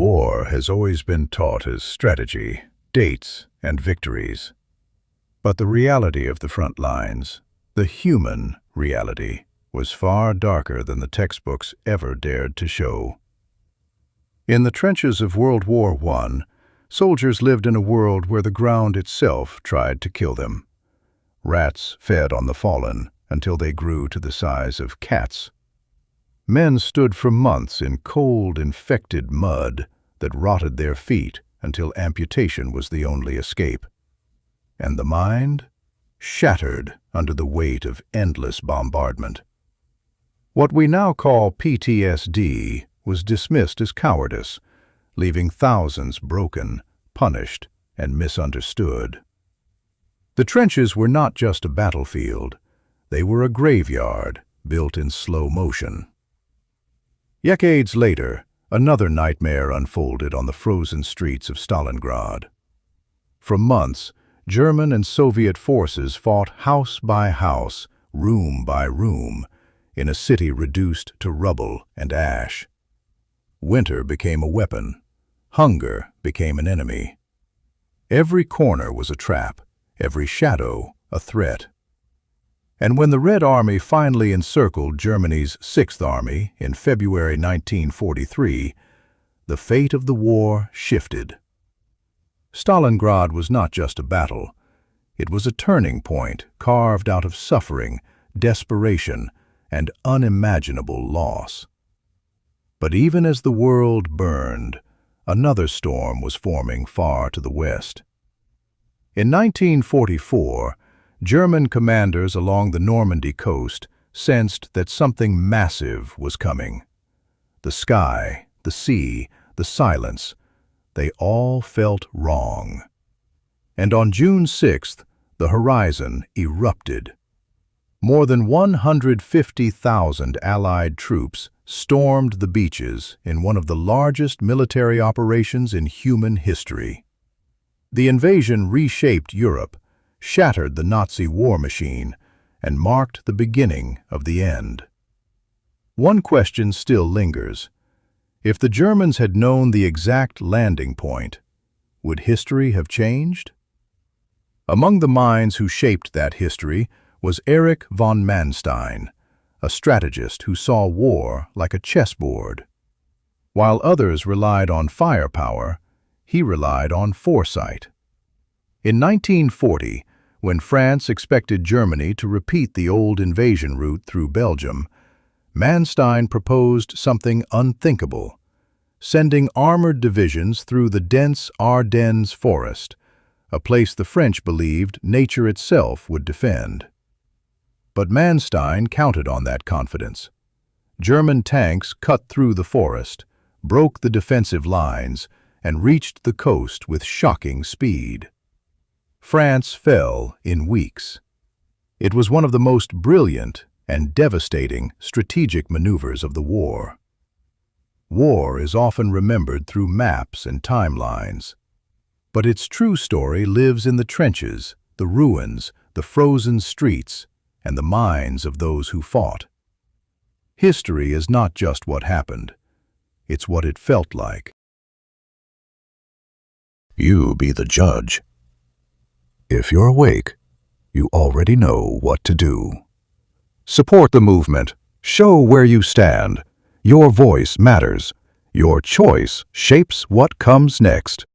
War has always been taught as strategy, dates, and victories. But the reality of the front lines, the human reality, was far darker than the textbooks ever dared to show. In the trenches of World War I, soldiers lived in a world where the ground itself tried to kill them. Rats fed on the fallen until they grew to the size of cats. Men stood for months in cold, infected mud that rotted their feet until amputation was the only escape. And the mind shattered under the weight of endless bombardment. What we now call PTSD was dismissed as cowardice, leaving thousands broken, punished, and misunderstood. The trenches were not just a battlefield. They were a graveyard built in slow motion. Decades later, another nightmare unfolded on the frozen streets of Stalingrad. For months, German and Soviet forces fought house by house, room by room, in a city reduced to rubble and ash. Winter became a weapon. Hunger became an enemy. Every corner was a trap, every shadow a threat. And when the Red Army finally encircled Germany's Sixth Army in February 1943, the fate of the war shifted. Stalingrad was not just a battle. It was a turning point carved out of suffering, desperation, and unimaginable loss. But even as the world burned, another storm was forming far to the west. In 1944, German commanders along the Normandy coast sensed that something massive was coming. The sky, the sea, the silence, they all felt wrong. And on June 6th, the horizon erupted. More than 150,000 Allied troops stormed the beaches in one of the largest military operations in human history. The invasion reshaped Europe, shattered the Nazi war machine, and marked the beginning of the end. One question still lingers. If the Germans had known the exact landing point, would history have changed? Among the minds who shaped that history was Erich von Manstein, a strategist who saw war like a chessboard. While others relied on firepower, he relied on foresight. In 1940, when France expected Germany to repeat the old invasion route through Belgium, Manstein proposed something unthinkable: sending armored divisions through the dense Ardennes forest, a place the French believed nature itself would defend. But Manstein counted on that confidence. German tanks cut through the forest, broke the defensive lines, and reached the coast with shocking speed. France fell in weeks. It was one of the most brilliant and devastating strategic maneuvers of the war. War is often remembered through maps and timelines, but its true story lives in the trenches, the ruins, the frozen streets, and the minds of those who fought. History is not just what happened, it's what it felt like. You be the judge. If you're awake, you already know what to do. Support the movement. Show where you stand. Your voice matters. Your choice shapes what comes next.